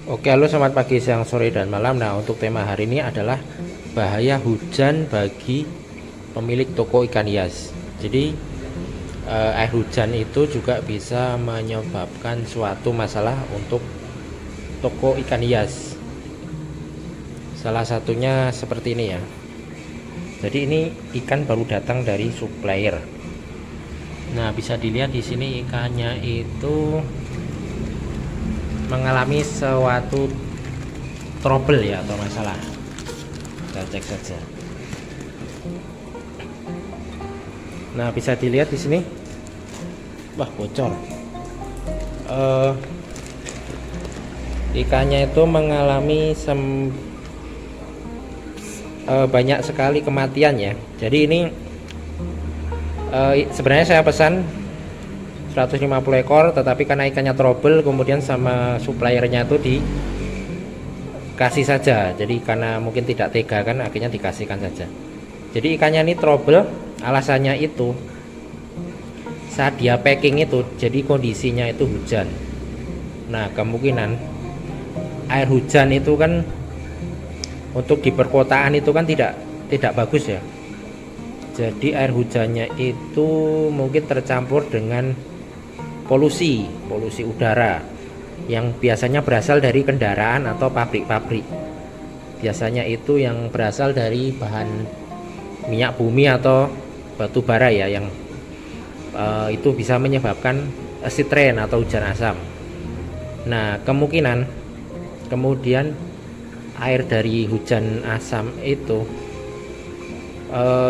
Oke, halo, selamat pagi, siang, sore, dan malam. Nah, untuk tema hari ini adalah bahaya hujan bagi pemilik toko ikan hias. Jadi, air hujan itu juga bisa menyebabkan suatu masalah untuk toko ikan hias. Salah satunya seperti ini ya. Jadi ini ikan baru datang dari supplier. Nah, bisa dilihat di sini ikannya itu mengalami suatu trouble ya, atau masalah. Kita cek saja. Nah, bisa dilihat di sini. Wah, bocor. Ikannya itu mengalami banyak sekali kematian ya. Jadi ini sebenarnya saya pesan 150 ekor, tetapi karena ikannya trouble, kemudian sama suppliernya itu dikasih saja. Jadi karena mungkin tidak tega kan, akhirnya dikasihkan saja. Jadi ikannya ini trouble, alasannya itu saat dia packing itu, jadi kondisinya itu hujan. Nah, kemungkinan air hujan itu kan untuk di perkotaan itu kan tidak bagus ya. Jadi air hujannya itu mungkin tercampur dengan polusi udara yang biasanya berasal dari kendaraan atau pabrik-pabrik. Biasanya itu yang berasal dari bahan minyak bumi atau batu bara ya, yang itu bisa menyebabkan acid rain atau hujan asam. Nah, kemungkinan kemudian air dari hujan asam itu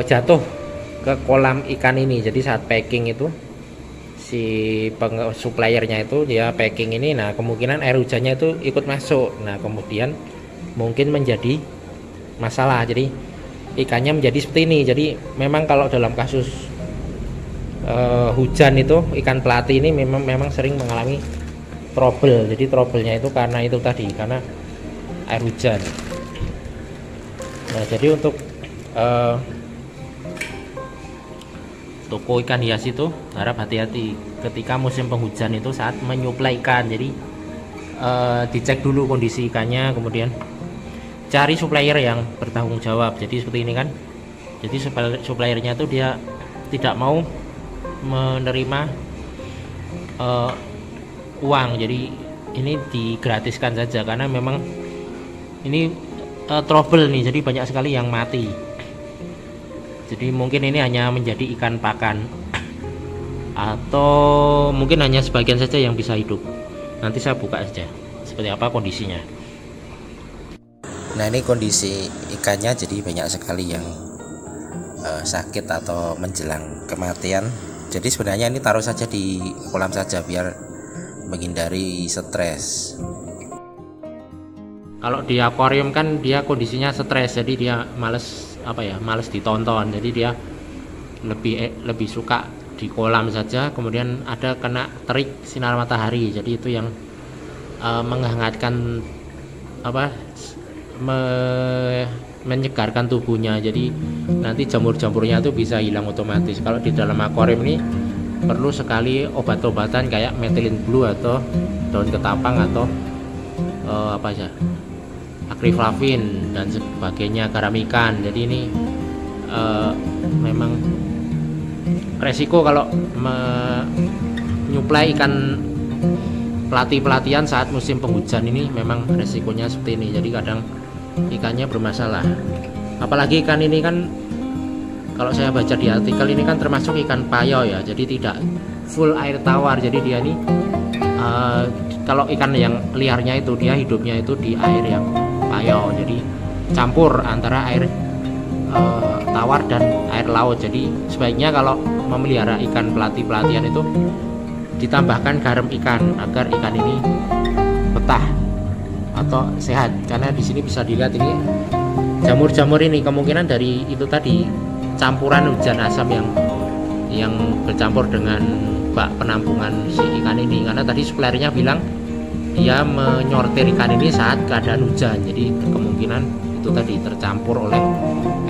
jatuh ke kolam ikan ini. Jadi saat packing itu si suppliernya itu dia packing ini, nah kemungkinan air hujannya itu ikut masuk. Nah, kemudian mungkin menjadi masalah. Jadi ikannya menjadi seperti ini. Jadi memang kalau dalam kasus hujan itu ikan pelati ini memang sering mengalami trouble. Jadi trouble-nya itu karena itu tadi, karena air hujan. Nah, jadi untuk toko ikan hias itu harap hati-hati ketika musim penghujan itu saat menyuplai ikan. Jadi dicek dulu kondisi ikannya, kemudian cari supplier yang bertanggung jawab. Jadi seperti ini kan. Jadi suppliernya itu dia tidak mau menerima uang. Jadi ini digratiskan saja karena memang ini trouble nih. Jadi banyak sekali yang mati. Jadi mungkin ini hanya menjadi ikan pakan, atau mungkin hanya sebagian saja yang bisa hidup. Nanti saya buka saja seperti apa kondisinya. Nah, ini kondisi ikannya, jadi banyak sekali yang sakit atau menjelang kematian. Jadi sebenarnya ini taruh saja di kolam saja biar menghindari stres. Kalau di akuarium kan dia kondisinya stres, jadi dia males ditonton. Jadi dia lebih suka di kolam saja, kemudian ada kena terik sinar matahari. Jadi itu yang menghangatkan menyegarkan tubuhnya. Jadi nanti jamur-jamurnya itu bisa hilang otomatis. Kalau di dalam akuarium ini perlu sekali obat-obatan kayak methylene blue atau daun ketapang atau akriflavin dan sebagainya, garam ikan. Jadi ini memang resiko kalau menyuplai ikan pelatihan saat musim penghujan ini, memang resikonya seperti ini. Jadi kadang ikannya bermasalah. Apalagi ikan ini kan, kalau saya baca di artikel ini kan termasuk ikan payo ya. Jadi tidak full air tawar. Jadi dia ini kalau ikan yang liarnya itu dia hidupnya itu di air yang payo. Jadi campur antara air tawar dan air laut. Jadi sebaiknya kalau memelihara ikan pelatihan itu ditambahkan garam ikan agar ikan ini betah atau sehat. Karena di sini bisa dilihat ini jamur-jamur ini kemungkinan dari itu tadi campuran hujan asam yang bercampur dengan bak penampungan si ikan ini. Karena tadi suppliernya bilang dia menyortir ikan ini saat keadaan hujan. Jadi kemungkinan itu tadi tercampur oleh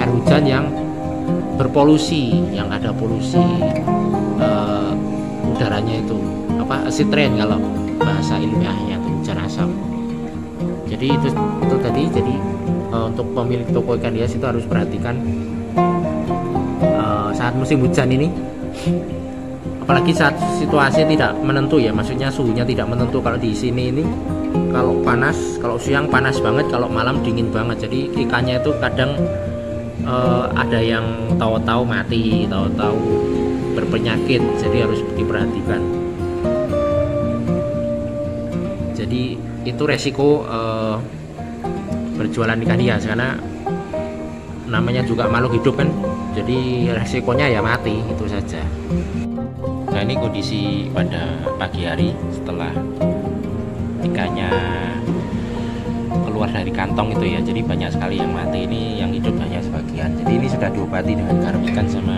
air hujan yang berpolusi, yang ada polusi udaranya itu acid rain kalau bahasa ilmiahnya itu hujan asam. Jadi itu tadi. Jadi untuk pemilik toko ikan hias itu harus perhatikan saat musim hujan ini, apalagi saat situasi tidak menentu ya, maksudnya suhunya tidak menentu. Kalau di sini ini kalau panas, kalau siang panas banget, kalau malam dingin banget. Jadi ikannya itu kadang ada yang tahu-tahu mati, tahu-tahu berpenyakit, jadi harus diperhatikan. Jadi itu resiko berjualan ikan hias, karena namanya juga makhluk hidup kan, jadi resikonya ya mati, itu saja. Nah, ini kondisi pada pagi hari setelah ikannya keluar dari kantong itu ya, jadi banyak sekali yang mati. Ini yang hidup hanya sebagian. Jadi ini sudah diobati dengan garam ikan sama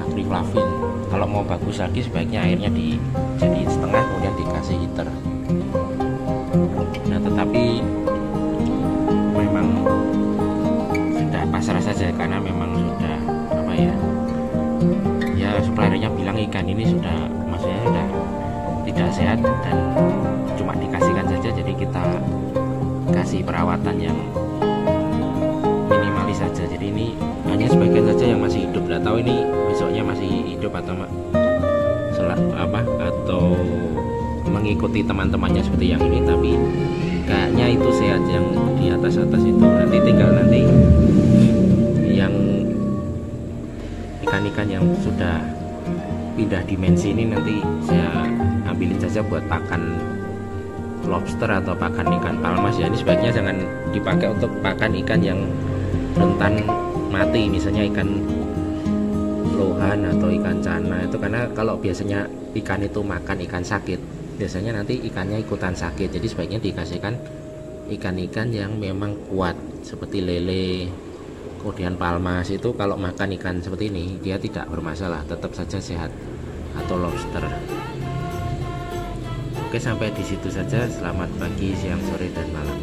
agriflavin. Kalau mau bagus lagi sebaiknya airnya dijadiin setengah, kemudian dikasih heater. Nah, tetapi memang sudah pasrah saja, karena memang sudah apa ya, suppliernya bilang ikan ini sudah, maksudnya sudah tidak sehat dan cuma dikasihkan saja. Jadi kita kasih perawatan yang minimalis saja. Jadi ini hanya sebagian saja yang masih hidup. Nggak tahu ini besoknya masih hidup atau atau mengikuti teman-temannya seperti yang ini, tapi kayaknya itu sehat yang di atas itu. Nanti tinggal yang ikan-ikan yang sudah pindah dimensi ini nanti saya ambilin saja buat pakan lobster atau pakan ikan palmas ya. Ini sebaiknya jangan dipakai untuk pakan ikan yang rentan mati, misalnya ikan lohan atau ikan cana itu, karena kalau biasanya ikan itu makan ikan sakit, biasanya nanti ikannya ikutan sakit. Jadi sebaiknya dikasihkan ikan-ikan yang memang kuat seperti lele, kemudian palmas. Itu kalau makan ikan seperti ini dia tidak bermasalah, tetap saja sehat, atau lobster. Oke, sampai di situ saja. Selamat pagi, siang, sore, dan malam.